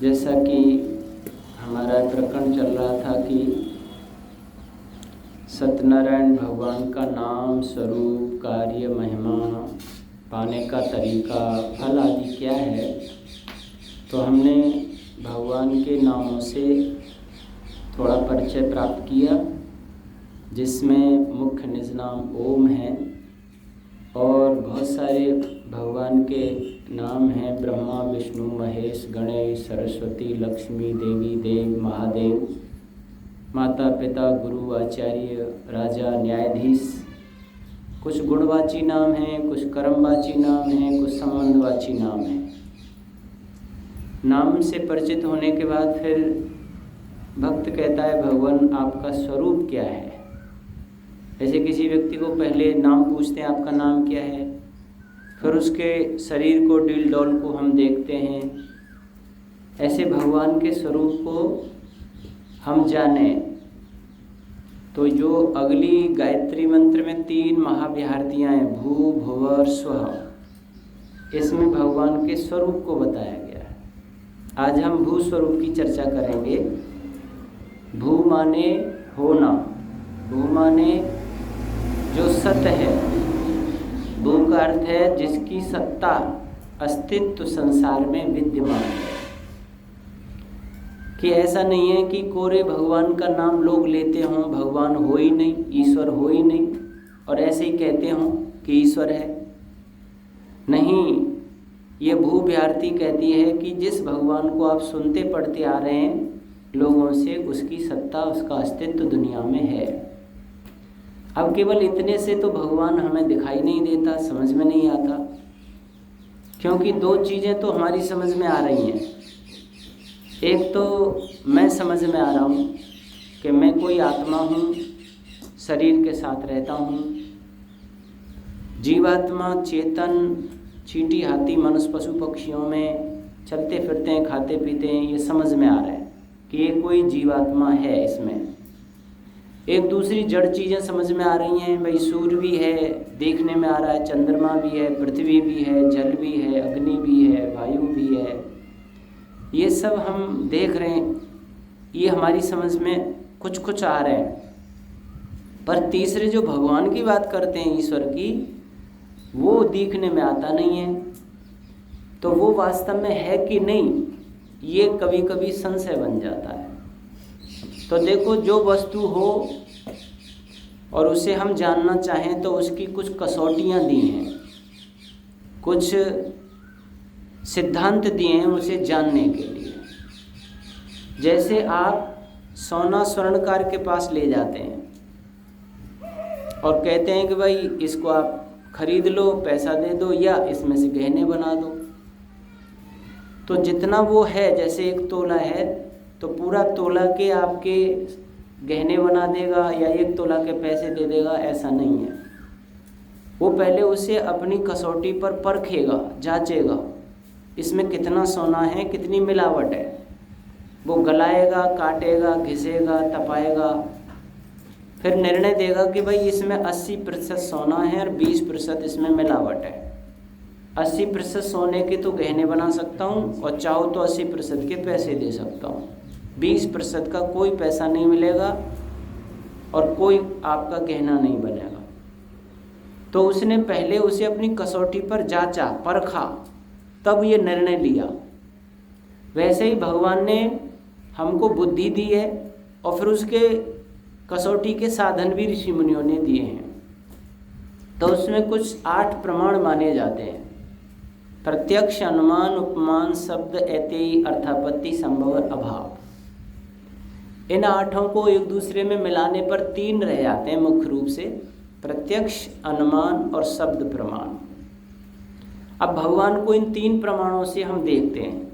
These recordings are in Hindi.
जैसा कि हमारा प्रकरण चल रहा था कि सत्यनारायण भगवान का नाम, स्वरूप, कार्य, महिमा, पाने का तरीका, फल आदि क्या है, तो हमने भगवान के नामों से थोड़ा परिचय प्राप्त किया, जिसमें मुख्य निज नाम ओम है और बहुत सारे भगवान के नाम हैं। ब्रह्मा, विष्णु, महेश, गणेश, सरस्वती, लक्ष्मी, देवी, देव, महादेव, माता पिता, गुरु, आचार्य, राजा, न्यायाधीश। कुछ गुणवाची नाम हैं, कुछ कर्मवाची नाम हैं, कुछ संबंधवाची नाम हैं। नाम से परिचित होने के बाद फिर भक्त कहता है, भगवान आपका स्वरूप क्या है। ऐसे किसी व्यक्ति को पहले नाम पूछते हैं, आपका नाम क्या है, फिर उसके शरीर को, डील डॉल को हम देखते हैं। ऐसे भगवान के स्वरूप को हम जाने तो जो अगली गायत्री मंत्र में 3 महाविहारतियाँ हैं, भू, भुवर, स्वः, इसमें भगवान के स्वरूप को बताया गया है। आज हम भू स्वरूप की चर्चा करेंगे। भू माने होना, भू माने जो सत्य है। भू का अर्थ है जिसकी सत्ता, अस्तित्व संसार में विद्यमान है। कि ऐसा नहीं है कि कोरे भगवान का नाम लोग लेते हों, भगवान हो ही नहीं, ईश्वर हो ही नहीं, और ऐसे ही कहते हों कि ईश्वर है। नहीं, ये भू विहारती कहती है कि जिस भगवान को आप सुनते पढ़ते आ रहे हैं लोगों से, उसकी सत्ता, उसका अस्तित्व दुनिया में है। अब केवल इतने से तो भगवान हमें दिखाई नहीं देता, समझ में नहीं आता, क्योंकि 2 चीज़ें तो हमारी समझ में आ रही हैं। एक तो मैं समझ में आ रहा हूँ कि मैं कोई आत्मा हूँ, शरीर के साथ रहता हूँ। जीवात्मा, चेतन, चींटी, हाथी, मनुष्य, पशु पक्षियों में चलते फिरते हैं, खाते पीते हैं, ये समझ में आ रहा है कि ये कोई जीवात्मा है। इसमें एक दूसरी जड़ चीज़ें समझ में आ रही हैं, भाई सूर्य भी है, देखने में आ रहा है, चंद्रमा भी है, पृथ्वी भी है, जल भी है, अग्नि भी है, वायु भी है, ये सब हम देख रहे हैं। ये हमारी समझ में कुछ कुछ आ रहे हैं। पर तीसरे जो भगवान की बात करते हैं, ईश्वर की, वो दिखने में आता नहीं है। तो वो वास्तव में है कि नहीं, ये कभी कभी संशय बन जाता है। तो देखो, जो वस्तु हो और उसे हम जानना चाहें तो उसकी कुछ कसौटियाँ दी हैं, कुछ सिद्धांत दिए हैं उसे जानने के लिए। जैसे आप सोना स्वर्णकार के पास ले जाते हैं और कहते हैं कि भाई इसको आप खरीद लो, पैसा दे दो, या इसमें से गहने बना दो। तो जितना वो है, जैसे 1 तोला है तो पूरा तोला के आपके गहने बना देगा या 1 तोला के पैसे दे देगा, ऐसा नहीं है। वो पहले उसे अपनी कसौटी पर परखेगा, जांचेगा, इसमें कितना सोना है, कितनी मिलावट है। वो गलाएगा, काटेगा, घिसेगा, तपाएगा, फिर निर्णय देगा कि भाई इसमें 80% सोना है और 20% इसमें मिलावट है। 80% सोने के तो गहने बना सकता हूँ और चाहो तो 80% के पैसे दे सकता हूँ। 20% का कोई पैसा नहीं मिलेगा और कोई आपका गहना नहीं बनेगा। तो उसने पहले उसे अपनी कसौटी पर जांचा, परखा, तब ये निर्णय लिया। वैसे ही भगवान ने हमको बुद्धि दी है और फिर उसके कसौटी के साधन भी ऋषि मुनियों ने दिए हैं। तो उसमें कुछ 8 प्रमाण माने जाते हैं। प्रत्यक्ष, अनुमान, उपमान, शब्द, ऐतेय, अर्थापत्ति, संभव और अभाव। इन 8 को एक दूसरे में मिलाने पर 3 रह जाते हैं मुख्य रूप से, प्रत्यक्ष, अनुमान और शब्द प्रमाण। अब भगवान को इन 3 प्रमाणों से हम देखते हैं।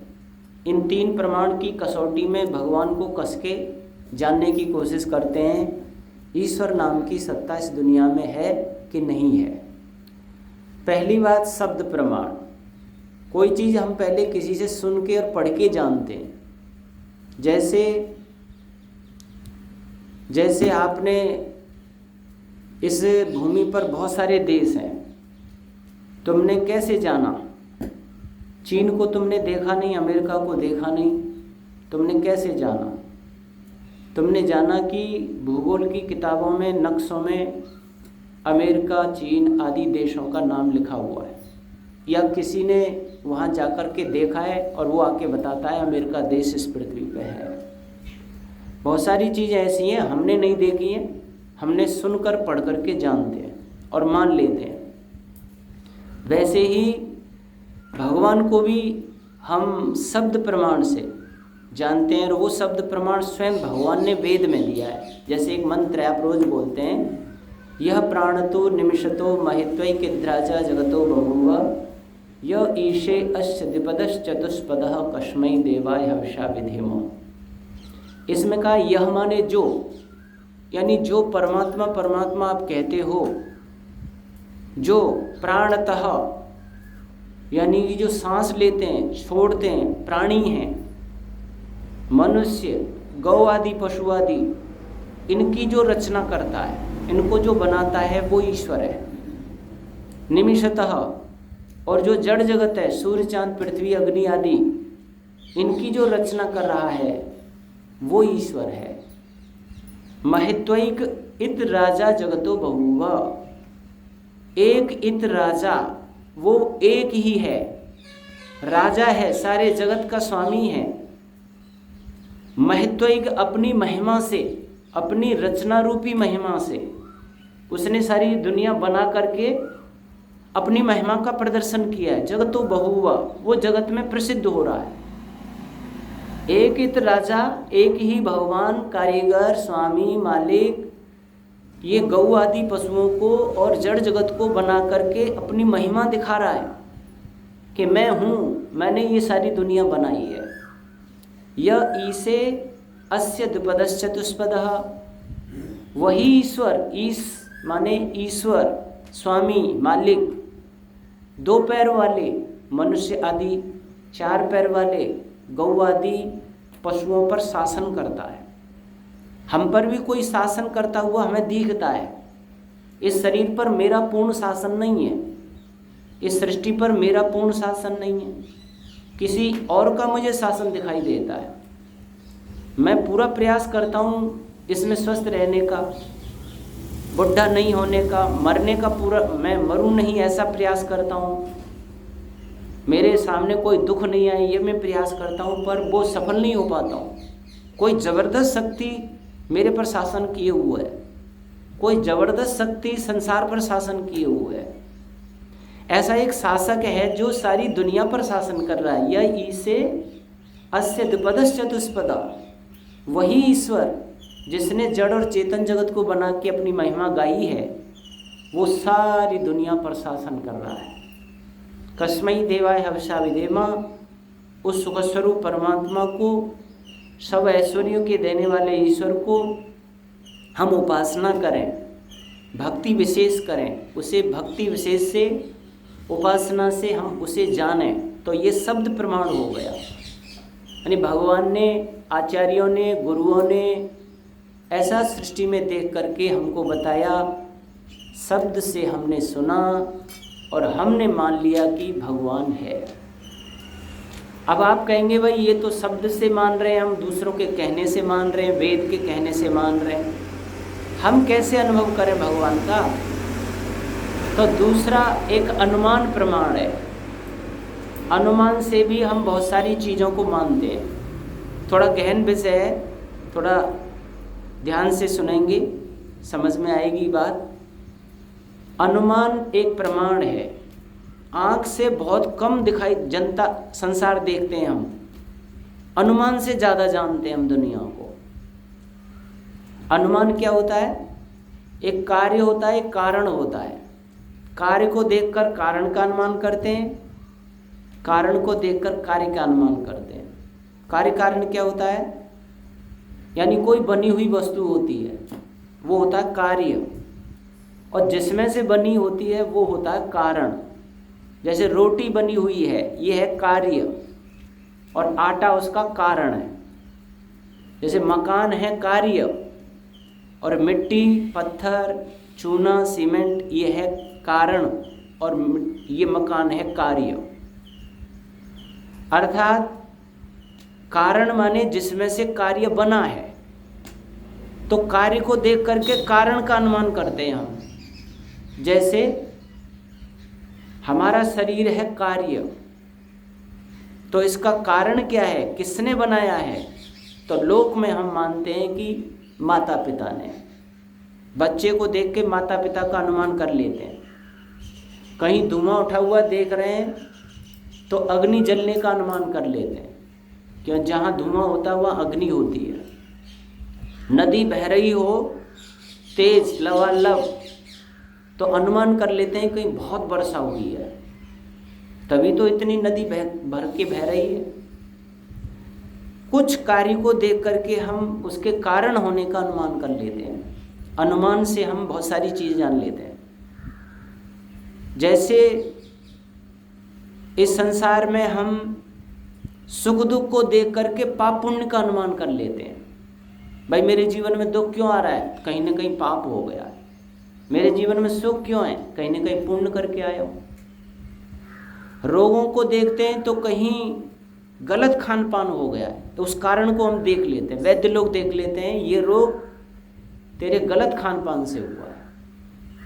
इन 3 प्रमाण की कसौटी में भगवान को कस के जानने की कोशिश करते हैं, ईश्वर नाम की सत्ता इस दुनिया में है कि नहीं है। पहली बात, शब्द प्रमाण। कोई चीज़ हम पहले किसी से सुन के और पढ़ के जानते हैं। जैसे आपने, इस भूमि पर बहुत सारे देश हैं, तुमने कैसे जाना? चीन को तुमने देखा नहीं, अमेरिका को देखा नहीं, तुमने कैसे जाना? तुमने जाना कि भूगोल की किताबों में, नक्शों में अमेरिका, चीन आदि देशों का नाम लिखा हुआ है, या किसी ने वहाँ जाकर के देखा है और वो आके बताता है अमेरिका देश इस पृथ्वी पे है। बहुत सारी चीज़ें ऐसी हैं हमने नहीं देखी हैं, हमने सुनकर पढ़ कर के जानते हैं और मान लेते हैं। वैसे ही भगवान को भी हम शब्द प्रमाण से जानते हैं, और वो शब्द प्रमाण स्वयं भगवान ने वेद में दिया है। जैसे एक मंत्र है, आप रोज बोलते हैं, यह प्राणतो निमिषतो महित्वैकिद्राजा जगतो बभूव य ईशे अस्य द्विपदश्चतुष्पदः कस्मै देवाय हविषा विधेमो। इसमें कहा यह माने जो, यानी जो परमात्मा परमात्मा आप कहते हो, जो प्राणतः यानी कि जो सांस लेते हैं छोड़ते हैं प्राणी हैं, मनुष्य, गौ आदि, पशु आदि, इनकी जो रचना करता है, इनको जो बनाता है वो ईश्वर है। निमिषतः, और जो जड़ जगत है, सूर्य चांद पृथ्वी अग्नि आदि, इनकी जो रचना कर रहा है वो ईश्वर है। महित्वैक इत राजा जगतो बभूव, एक इत राजा, वो एक ही है, राजा है, सारे जगत का स्वामी है। महित्वैक, अपनी महिमा से, अपनी रचना रूपी महिमा से उसने सारी दुनिया बना करके अपनी महिमा का प्रदर्शन किया है। जगतो बहुव, वो जगत में प्रसिद्ध हो रहा है। एक इत राजा, एक ही भगवान, कारीगर, स्वामी, मालिक, ये गौ आदि पशुओं को और जड़ जगत को बना करके अपनी महिमा दिखा रहा है कि मैं हूँ, मैंने ये सारी दुनिया बनाई है। यह ईसे अस्य द्विपदश्चतुष्पदः, वही ईश्वर, ईश माने ईश्वर, स्वामी, मालिक, दो पैर वाले मनुष्य आदि, चार पैर वाले गौ आदि पशुओं पर शासन करता है। हम पर भी कोई शासन करता हुआ हमें दिखता है। इस शरीर पर मेरा पूर्ण शासन नहीं है, इस सृष्टि पर मेरा पूर्ण शासन नहीं है, किसी और का मुझे शासन दिखाई देता है। मैं पूरा प्रयास करता हूँ इसमें स्वस्थ रहने का, बुढ़ा नहीं होने का, मरने का, पूरा मैं मरूं नहीं ऐसा प्रयास करता हूँ, मेरे सामने कोई दुख नहीं आए ये मैं प्रयास करता हूँ, पर वो सफल नहीं हो पाता हूँ। कोई ज़बरदस्त शक्ति मेरे पर शासन किए हुए है, कोई ज़बरदस्त शक्ति संसार पर शासन किए हुए है। ऐसा एक शासक है जो सारी दुनिया पर शासन कर रहा है। यह ईसे अस्य द्विपदश्चतुष्पदा, वही ईश्वर जिसने जड़ और चेतन जगत को बना के अपनी महिमा गाई है, वो सारी दुनिया पर शासन कर रहा है। कस्मै देवाय हविषा विधेमा, उस सुखस्वरूप परमात्मा को, सब ऐश्वर्यों के देने वाले ईश्वर को हम उपासना करें, भक्ति विशेष करें, उसे भक्ति विशेष से, उपासना से हम उसे जानें। तो ये शब्द प्रमाण हो गया। यानी भगवान ने, आचार्यों ने, गुरुओं ने ऐसा सृष्टि में देख करके हमको बताया, शब्द से हमने सुना और हमने मान लिया कि भगवान है। अब आप कहेंगे भाई ये तो शब्द से मान रहे हैं, हम दूसरों के कहने से मान रहे हैं, वेद के कहने से मान रहे हैं, हम कैसे अनुभव करें भगवान का? तो दूसरा एक अनुमान प्रमाण है। अनुमान से भी हम बहुत सारी चीज़ों को मानते हैं। थोड़ा गहन विषय है, थोड़ा ध्यान से सुनेंगे, समझ में आएगी बात। अनुमान एक प्रमाण है। आँख से बहुत कम दिखाई, जनता संसार देखते हैं हम, अनुमान से ज़्यादा जानते हैं हम दुनिया को। अनुमान क्या होता है? एक कार्य होता है, एक कारण होता है। कार्य को देखकर कारण का अनुमान करते हैं, कारण को देखकर कार्य का अनुमान करते हैं। कार्य कारण क्या होता है? यानी कोई बनी हुई वस्तु होती है, वो होता है कार्य, और जिसमें से बनी होती है वो होता है कारण। जैसे रोटी बनी हुई है, ये है कार्य, और आटा उसका कारण है। जैसे मकान है कार्य, और मिट्टी, पत्थर, चूना, सीमेंट ये है कारण, और ये मकान है कार्य। अर्थात कारण माने जिसमें से कार्य बना है, तो कार्य को देख करके कारण का अनुमान करते हैं हम। जैसे हमारा शरीर है कार्य, तो इसका कारण क्या है, किसने बनाया है? तो लोक में हम मानते हैं कि माता पिता ने। बच्चे को देख के माता पिता का अनुमान कर लेते हैं। कहीं धुआं उठा हुआ देख रहे हैं तो अग्नि जलने का अनुमान कर लेते हैं, क्यों? जहाँ धुआं होता है वहाँ अग्नि होती है। नदी बह रही हो तेज लबालब, तो अनुमान कर लेते हैं कहीं बहुत वर्षा हुई है, तभी तो इतनी नदी भर के बह रही है। कुछ कार्य को देख करके हम उसके कारण होने का अनुमान कर लेते हैं। अनुमान से हम बहुत सारी चीज़ जान लेते हैं। जैसे इस संसार में हम सुख दुख को देख करके पाप पुण्य का अनुमान कर लेते हैं। भाई मेरे जीवन में दुख क्यों आ रहा है? कहीं ना कहीं पाप हो गया है। मेरे जीवन में सुख क्यों है? कहीं ना कहीं पुण्य करके आया हूँ। रोगों को देखते हैं तो कहीं गलत खान पान हो गया है, तो उस कारण को हम देख लेते हैं। वैद्य लोग देख लेते हैं ये रोग तेरे गलत खान पान से हुआ है।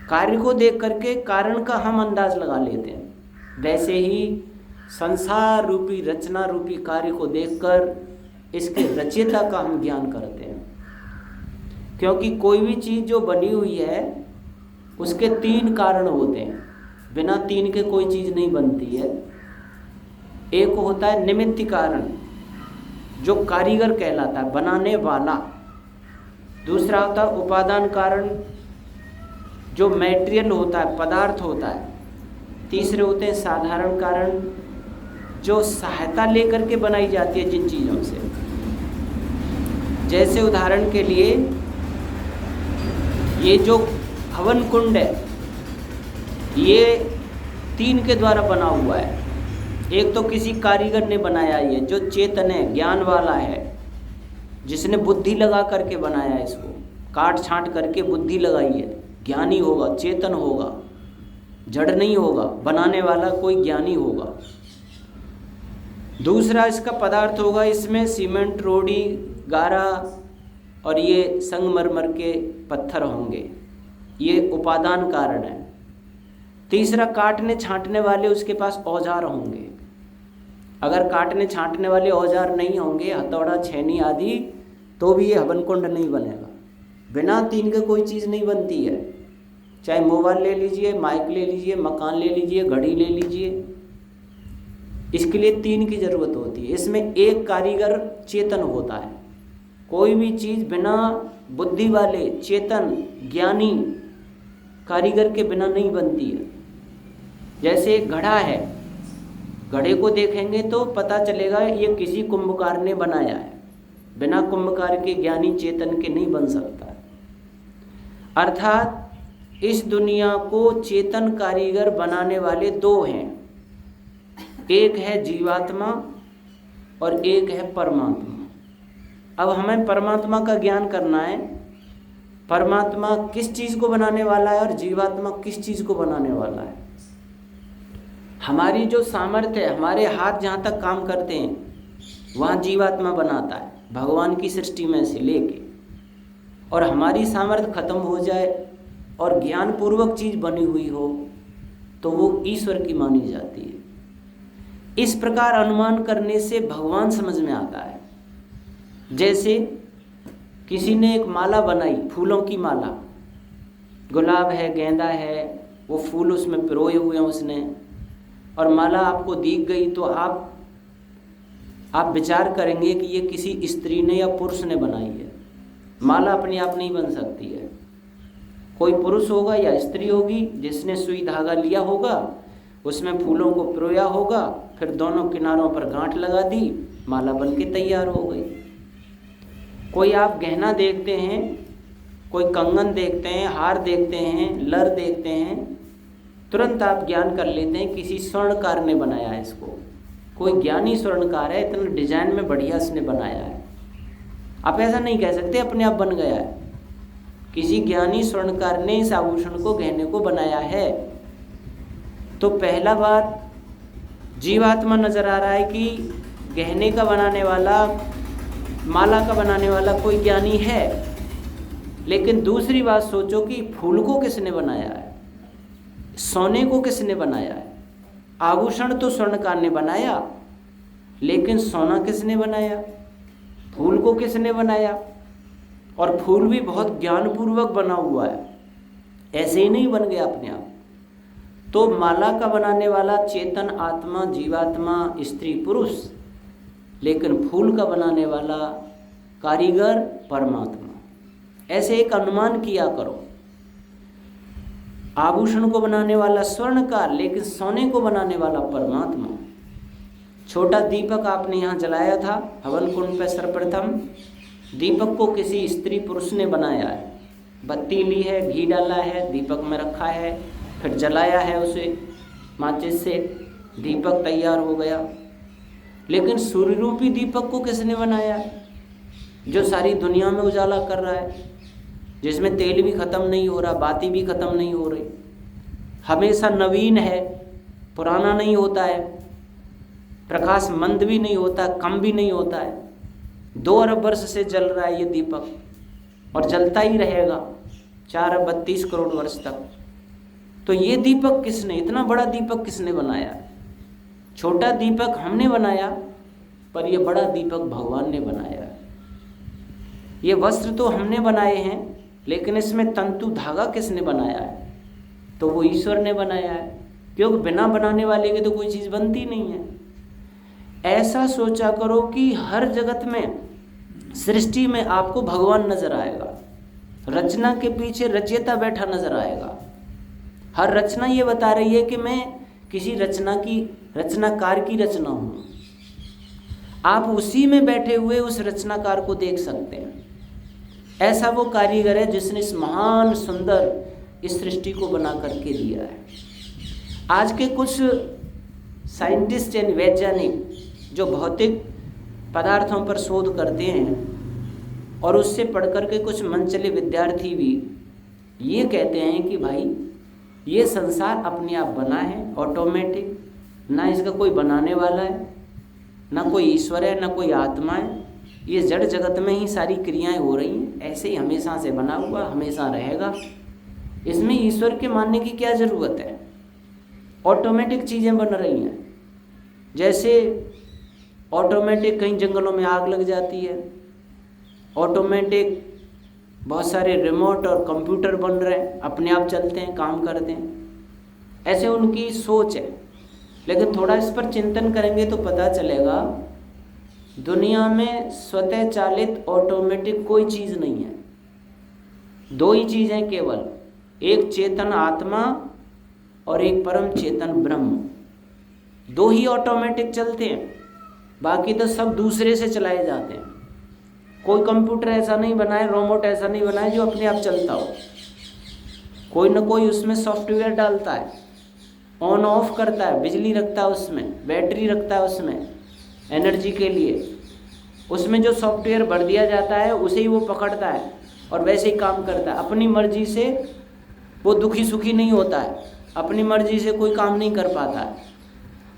कार्य को देख करके कारण का हम अंदाज लगा लेते हैं। वैसे ही संसार रूपी रचना रूपी कार्य को देखकर इसके रचयिता का हम ज्ञान करते हैं। क्योंकि कोई भी चीज़ जो बनी हुई है उसके 3 कारण होते हैं। बिना 3 के कोई चीज़ नहीं बनती है। एक होता है निमित्त कारण, जो कारीगर कहलाता है, बनाने वाला। दूसरा होता है उपादान कारण, जो मैटेरियल होता है, पदार्थ होता है। तीसरे होते हैं साधारण कारण, जो सहायता लेकर के बनाई जाती है जिन चीज़ों से। जैसे उदाहरण के लिए ये जो हवन कुंड है, ये 3 के द्वारा बना हुआ है। एक तो किसी कारीगर ने बनाया, ये जो चेतन है, ज्ञान वाला है, जिसने बुद्धि लगा करके बनाया इसको, काट छांट करके बुद्धि लगाई है। ज्ञानी होगा, चेतन होगा, जड़ नहीं होगा। बनाने वाला कोई ज्ञानी होगा। दूसरा इसका पदार्थ होगा, इसमें सीमेंट, रोड़ी, गारा और ये संगमरमर के पत्थर होंगे, ये उपादान कारण है। तीसरा काटने छांटने वाले उसके पास औजार होंगे। अगर काटने छांटने वाले औजार नहीं होंगे, हथौड़ा, छेनी आदि, तो भी ये हवन कुंड नहीं बनेगा। बिना 3 के कोई चीज़ नहीं बनती है। चाहे मोबाइल ले लीजिए, माइक ले लीजिए, मकान ले लीजिए, घड़ी ले लीजिए, इसके लिए 3 की ज़रूरत होती है। इसमें एक कारीगर चेतन होता है। कोई भी चीज़ बिना बुद्धि वाले, चेतन, ज्ञानी कारीगर के बिना नहीं बनती है। जैसे एक घड़ा है, घड़े को देखेंगे तो पता चलेगा ये किसी कुंभकार ने बनाया है। बिना कुंभकार के, ज्ञानी चेतन के नहीं बन सकता। अर्थात इस दुनिया को चेतन कारीगर बनाने वाले 2 हैं। एक है जीवात्मा और एक है परमात्मा। अब हमें परमात्मा का ज्ञान करना है। परमात्मा किस चीज़ को बनाने वाला है और जीवात्मा किस चीज़ को बनाने वाला है। हमारी जो सामर्थ्य है, हमारे हाथ जहाँ तक काम करते हैं वहाँ जीवात्मा बनाता है, भगवान की सृष्टि में से लेके। और हमारी सामर्थ्य खत्म हो जाए और ज्ञानपूर्वक चीज़ बनी हुई हो तो वो ईश्वर की मानी जाती है। इस प्रकार अनुमान करने से भगवान समझ में आता है। जैसे किसी ने एक माला बनाई, फूलों की माला, गुलाब है, गेंदा है, वो फूल उसमें पिरोए हुए हैं उसने, और माला आपको दिख गई तो आप विचार करेंगे कि ये किसी स्त्री ने या पुरुष ने बनाई है। माला अपने आप नहीं बन सकती है। कोई पुरुष होगा या स्त्री होगी जिसने सुई धागा लिया होगा, उसमें फूलों को पिरोया होगा, फिर दोनों किनारों पर गांठ लगा दी, माला बन के तैयार हो गई। कोई आप गहना देखते हैं, कोई कंगन देखते हैं, हार देखते हैं, लर देखते हैं, तुरंत आप ज्ञान कर लेते हैं किसी स्वर्णकार ने बनाया है इसको। कोई ज्ञानी स्वर्णकार है, इतना डिजाइन में बढ़िया इसने बनाया है। आप ऐसा नहीं कह सकते अपने आप बन गया है। किसी ज्ञानी स्वर्णकार ने इस आभूषण को, गहने को बनाया है। तो पहला बात जीवात्मा नजर आ रहा है कि गहने का बनाने वाला, माला का बनाने वाला कोई ज्ञानी है, लेकिन दूसरी बात सोचो कि फूल को किसने बनाया है, सोने को किसने बनाया है। आभूषण तो स्वर्णकार ने बनाया, लेकिन सोना किसने बनाया, फूल को किसने बनाया। और फूल भी बहुत ज्ञानपूर्वक बना हुआ है, ऐसे ही नहीं बन गया अपने आप। तो माला का बनाने वाला चेतन आत्मा, जीवात्मा, स्त्री पुरुष, लेकिन फूल का बनाने वाला कारीगर परमात्मा। ऐसे एक अनुमान किया करो। आभूषण को बनाने वाला स्वर्णकार, लेकिन सोने को बनाने वाला परमात्मा। छोटा दीपक आपने यहाँ जलाया था हवन कुंड पर, सर्वप्रथम दीपक को किसी स्त्री पुरुष ने बनाया है। बत्ती ली है, घी डाला है, दीपक में रखा है, फिर जलाया है उसे माचिस से, दीपक तैयार हो गया। लेकिन सूर्य रूपी दीपक को किसने बनाया है, जो सारी दुनिया में उजाला कर रहा है, जिसमें तेल भी ख़त्म नहीं हो रहा, बाती भी ख़त्म नहीं हो रही, हमेशा नवीन है, पुराना नहीं होता है, प्रकाश मंद भी नहीं होता, कम भी नहीं होता है। 2 अरब वर्ष से जल रहा है ये दीपक और जलता ही रहेगा 4 अरब 32 करोड़ वर्ष तक। तो ये दीपक किसने, इतना बड़ा दीपक किसने बनाया। छोटा दीपक हमने बनाया, पर ये बड़ा दीपक भगवान ने बनाया। ये वस्त्र तो हमने बनाए हैं, लेकिन इसमें तंतु धागा किसने बनाया है, तो वो ईश्वर ने बनाया है, क्योंकि बिना बनाने वाले के तो कोई चीज़ बनती नहीं है। ऐसा सोचा करो कि हर जगत में, सृष्टि में आपको भगवान नजर आएगा, रचना के पीछे रचयिता बैठा नजर आएगा। हर रचना ये बता रही है कि मैं किसी रचनाकार की रचना हूँ। आप उसी में बैठे हुए उस रचनाकार को देख सकते हैं। ऐसा वो कारीगर है जिसने इस महान सुंदर इस सृष्टि को बना करके दिया है। आज के कुछ साइंटिस्ट यानी वैज्ञानिक जो भौतिक पदार्थों पर शोध करते हैं, और उससे पढ़ करके कुछ मनचले विद्यार्थी भी ये कहते हैं कि भाई ये संसार अपने आप बना है ऑटोमेटिक, ना इसका कोई बनाने वाला है, ना कोई ईश्वर है, ना कोई आत्मा है। ये जड़ जगत में ही सारी क्रियाएं हो रही हैं, ऐसे ही हमेशा से बना हुआ, हमेशा रहेगा। इसमें ईश्वर के मानने की क्या ज़रूरत है। ऑटोमेटिक चीज़ें बन रही हैं, जैसे ऑटोमेटिक कहीं जंगलों में आग लग जाती है, ऑटोमेटिक बहुत सारे रिमोट और कंप्यूटर बन रहे हैं, अपने आप चलते हैं, काम करते हैं। ऐसे उनकी सोच है। लेकिन थोड़ा इस पर चिंतन करेंगे तो पता चलेगा दुनिया में स्वतः चालित ऑटोमेटिक कोई चीज़ नहीं है। 2 ही चीज़ें केवल, एक चेतन आत्मा और एक परम चेतन ब्रह्म। 2 ही ऑटोमेटिक चलते हैं, बाकी तो सब दूसरे से चलाए जाते हैं। कोई कंप्यूटर ऐसा नहीं बनाए, रोबोट ऐसा नहीं बनाए जो अपने आप चलता हो। कोई ना कोई उसमें सॉफ्टवेयर डालता है, ऑन ऑफ करता है, बिजली रखता है उसमें, बैटरी रखता है उसमें एनर्जी के लिए। उसमें जो सॉफ्टवेयर भर दिया जाता है उसे ही वो पकड़ता है और वैसे ही काम करता है। अपनी मर्जी से वो दुखी सुखी नहीं होता है, अपनी मर्जी से कोई काम नहीं कर पाता है।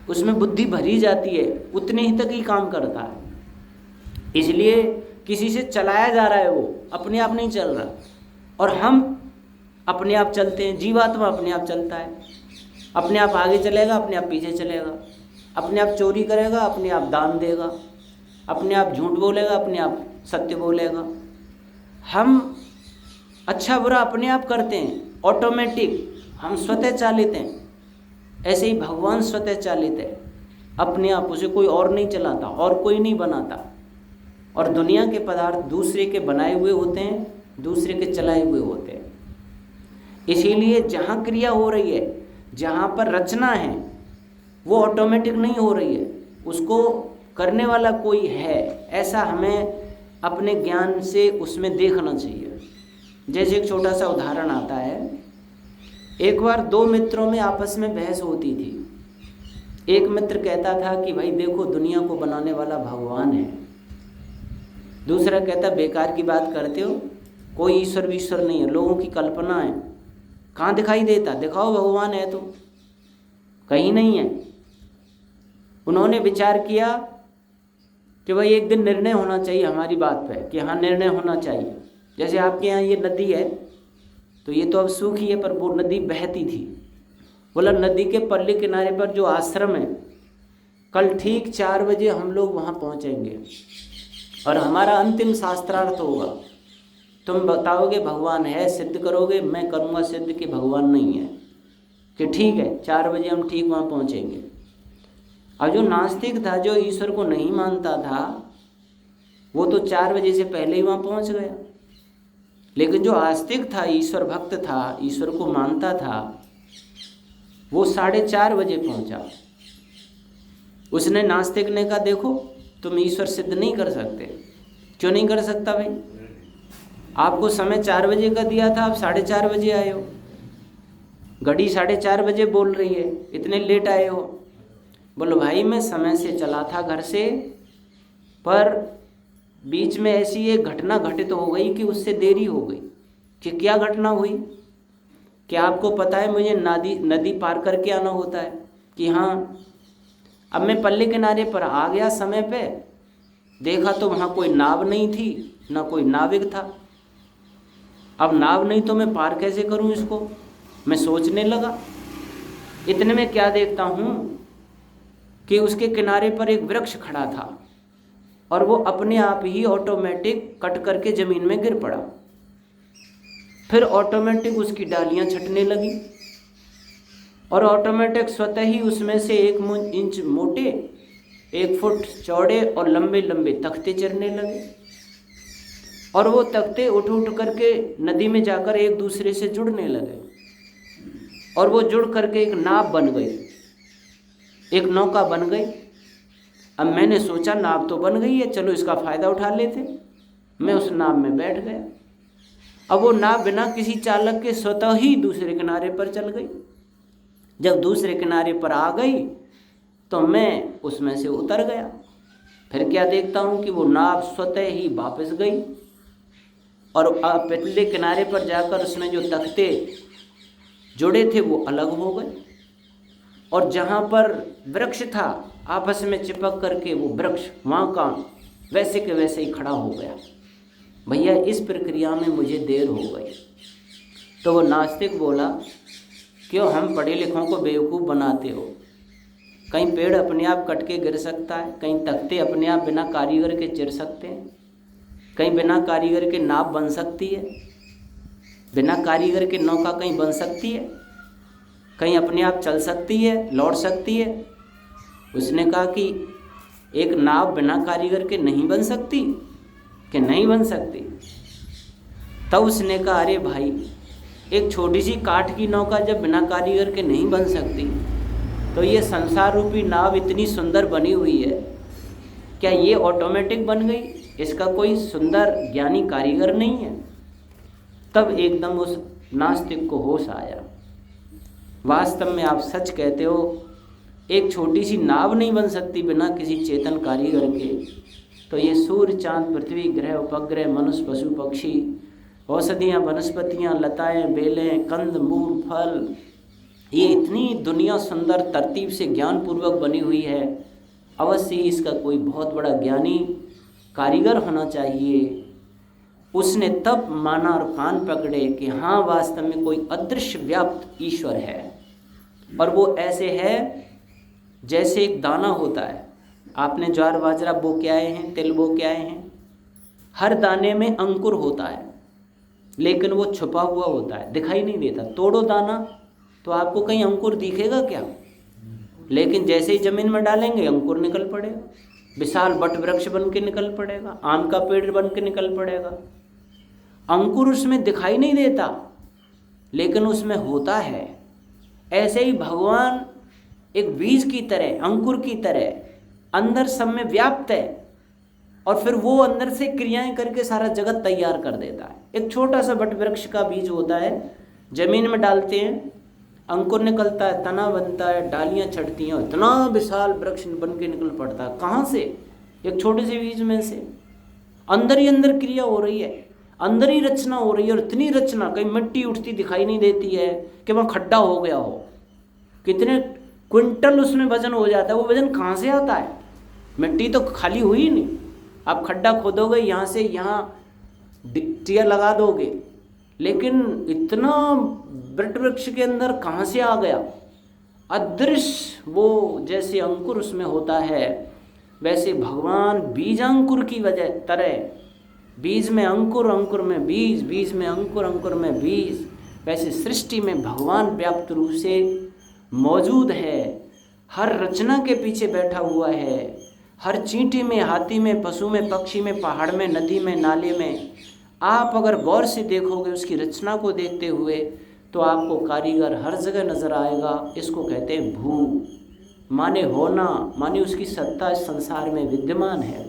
उसमें बुद्धि भरी जाती है, उतने ही तक ही काम करता है। इसलिए किसी से चलाया जा रहा है, वो अपने आप नहीं चल रहा। और हम अपने आप चलते हैं, जीवात्मा अपने आप चलता है, अपने आप आगे चलेगा, अपने आप पीछे चलेगा, अपने आप चोरी करेगा, अपने आप दान देगा, अपने आप झूठ बोलेगा, अपने आप सत्य बोलेगा। हम अच्छा बुरा अपने आप करते हैं, ऑटोमेटिक, हम स्वतः चालित हैं। ऐसे ही भगवान स्वतः चालित है, अपने आप, उसे कोई और नहीं चलाता और कोई नहीं बनाता। और दुनिया के पदार्थ दूसरे के बनाए हुए होते हैं, दूसरे के चलाए हुए होते हैं। इसीलिए जहाँ क्रिया हो रही है, जहाँ पर रचना है, वो ऑटोमेटिक नहीं हो रही है, उसको करने वाला कोई है। ऐसा हमें अपने ज्ञान से उसमें देखना चाहिए। जैसे एक छोटा सा उदाहरण आता है। एक बार 2 मित्रों में आपस में बहस होती थी। एक मित्र कहता था कि भाई देखो, दुनिया को बनाने वाला भगवान है। दूसरा कहता बेकार की बात करते हो, कोई ईश्वर विश्वर नहीं है, लोगों की कल्पना है, कहाँ दिखाई देता, दिखाओ भगवान है तो, कहीं नहीं है। उन्होंने विचार किया कि भाई एक दिन निर्णय होना चाहिए हमारी बात पे, कि हाँ निर्णय होना चाहिए। जैसे आपके यहाँ ये नदी है तो ये तो अब सूखी है, पर वो नदी बहती थी। बोला नदी के पल्ले किनारे पर जो आश्रम है, कल ठीक 4 बजे हम लोग वहाँ पहुँचेंगे और हमारा अंतिम शास्त्रार्थ होगा। तुम बताओगे भगवान है, सिद्ध करोगे, मैं करूँगा सिद्ध कि भगवान नहीं है, कि ठीक है 4 बजे हम ठीक वहाँ पहुँचेंगे। अब जो नास्तिक था, जो ईश्वर को नहीं मानता था, वो तो 4 बजे से पहले ही वहाँ पहुँच गया। लेकिन जो आस्तिक था, ईश्वर भक्त था, ईश्वर को मानता था, वो 4:30 बजे पहुँचा। उसने, नास्तिक ने कहा देखो तुम ईश्वर सिद्ध नहीं कर सकते। क्यों नहीं कर सकता भाई? आपको समय 4 बजे का दिया था, आप 4:30 बजे आए हो। घड़ी 4:30 बजे बोल रही है, इतने लेट आए हो। बोलो भाई मैं समय से चला था घर से, पर बीच में ऐसी एक घटना घटित हो गई कि उससे देरी हो गई। कि क्या घटना हुई? क्या आपको पता है मुझे नदी पार करके आना होता है? कि हाँ। अब मैं पल्ले किनारे पर आ गया समय पे, देखा तो वहाँ कोई नाव नहीं थी, ना कोई नाविक था। अब नाव नहीं तो मैं पार कैसे करूँ इसको? मैं सोचने लगा। इतने में क्या देखता हूँ कि उसके किनारे पर एक वृक्ष खड़ा था और वो अपने आप ही ऑटोमेटिक कट करके ज़मीन में गिर पड़ा। फिर ऑटोमेटिक उसकी डालियाँ छटने लगी और ऑटोमेटिक स्वतः ही उसमें से 1 इंच मोटे, 1 फुट चौड़े और लंबे लंबे तख्ते चढ़ने लगे। और वो तख्ते उठ उठ करके नदी में जाकर एक दूसरे से जुड़ने लगे और वो जुड़ करके एक नाव बन गई, एक नौका बन गई। अब मैंने सोचा नाव तो बन गई है, चलो इसका फ़ायदा उठा लेते। मैं उस नाव में बैठ गया। अब वो नाव बिना किसी चालक के स्वतः ही दूसरे किनारे पर चल गई। जब दूसरे किनारे पर आ गई तो मैं उसमें से उतर गया। फिर क्या देखता हूँ कि वो नाव स्वतः ही वापस गई और पतले किनारे पर जाकर उसमें जो तख्ते जुड़े थे वो अलग हो गए और जहाँ पर वृक्ष था आपस में चिपक करके वो वृक्ष वहाँ का वैसे के वैसे ही खड़ा हो गया। भैया इस प्रक्रिया में मुझे देर हो गई। तो वो नास्तिक बोला, क्यों हम पढ़े लिखों को बेवकूफ़ बनाते हो? कहीं पेड़ अपने आप कट के गिर सकता है, कहीं तख्ते अपने आप बिना कारीगर के चिर सकते हैं, कहीं बिना कारीगर के नाव बन सकती है, बिना कारीगर के नौका कहीं बन सकती है, कहीं अपने आप चल सकती है, लौट सकती है। उसने कहा कि एक नाव बिना कारीगर के नहीं बन सकती, कि नहीं बन सकती। तब उसने कहा अरे भाई, एक छोटी सी काठ की नौका जब बिना कारीगर के नहीं बन सकती, तो ये संसार रूपी नाव इतनी सुंदर बनी हुई है, क्या ये ऑटोमेटिक बन गई? इसका कोई सुंदर ज्ञानी कारीगर नहीं है? तब एकदम उस नास्तिक को होश आया। वास्तव में आप सच कहते हो, एक छोटी सी नाव नहीं बन सकती बिना किसी चेतन कारीगर के, तो ये सूर्य, चांद, पृथ्वी, ग्रह, उपग्रह, मनुष्य, पशु, पक्षी, औषधियाँ, वनस्पतियाँ, लताएं, बेलें, कंद, मूल, फल, ये इतनी दुनिया सुंदर तरतीब से ज्ञानपूर्वक बनी हुई है। अवश्य ही इसका कोई बहुत बड़ा ज्ञानी कारीगर होना चाहिए। उसने तब माना और कान पकड़े कि हाँ, वास्तव में कोई अदृश्य व्याप्त ईश्वर है और वो ऐसे है जैसे एक दाना होता है। आपने ज्वार बाजरा बो के आए हैं, तिल बो के आए हैं, हर दाने में अंकुर होता है, लेकिन वो छुपा हुआ होता है, दिखाई नहीं देता। तोड़ो दाना तो आपको कहीं अंकुर दिखेगा क्या? लेकिन जैसे ही ज़मीन में डालेंगे अंकुर निकल पड़ेगा, विशाल वट वृक्ष बन के निकल पड़ेगा, आम का पेड़ बन के निकल पड़ेगा। अंकुर उसमें दिखाई नहीं देता, लेकिन उसमें होता है। ऐसे ही भगवान एक बीज की तरह, अंकुर की तरह अंदर सब में व्याप्त है और फिर वो अंदर से क्रियाएं करके सारा जगत तैयार कर देता है। एक छोटा सा वट वृक्ष का बीज होता है, जमीन में डालते हैं, अंकुर निकलता है, तना बनता है, डालियां छटती हैं, इतना विशाल वृक्ष बन के निकल पड़ता है। कहाँ से? एक छोटे से बीज में से। अंदर ही अंदर क्रिया हो रही है, अंदर ही रचना हो रही है। और इतनी रचना, कहीं मिट्टी उठती दिखाई नहीं देती है कि वहाँ खड्डा हो गया हो, कितने क्विंटल उसमें वजन हो जाता है। वो वजन कहाँ से आता है? मिट्टी तो खाली हुई ही नहीं। आप खड्डा खोदोगे, यहाँ से यहाँ गिट्टियाँ लगा दोगे, लेकिन इतना वट वृक्ष के अंदर कहाँ से आ गया? अदृश्य वो जैसे अंकुर उसमें होता है, वैसे भगवान बीज अंकुर की वजह तरह, बीज में अंकुर, अंकुर में बीज, बीज में अंकुर, अंकुर में बीज, वैसे सृष्टि में भगवान व्याप्त रूप से मौजूद है। हर रचना के पीछे बैठा हुआ है, हर चींटी में, हाथी में, पशु में, पक्षी में, पहाड़ में, नदी में, नाले में। आप अगर गौर से देखोगे उसकी रचना को देखते हुए तो आपको कारीगर हर जगह नज़र आएगा। इसको कहते हैं भू, माने होना, माने उसकी सत्ता इस संसार में विद्यमान है।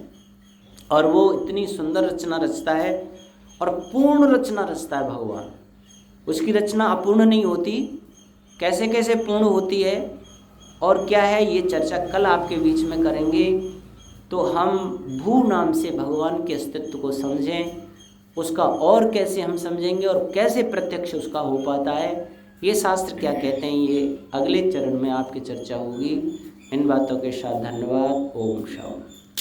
और वो इतनी सुंदर रचना रचता है और पूर्ण रचना रचता है भगवान। उसकी रचना अपूर्ण नहीं होती। कैसे कैसे पूर्ण होती है और क्या है, ये चर्चा कल आपके बीच में करेंगे। तो हम भू नाम से भगवान के अस्तित्व को समझें, उसका और कैसे हम समझेंगे और कैसे प्रत्यक्ष उसका हो पाता है, ये शास्त्र क्या कहते हैं, ये अगले चरण में आपकी चर्चा होगी। इन बातों के साथ धन्यवाद। ओम शांति।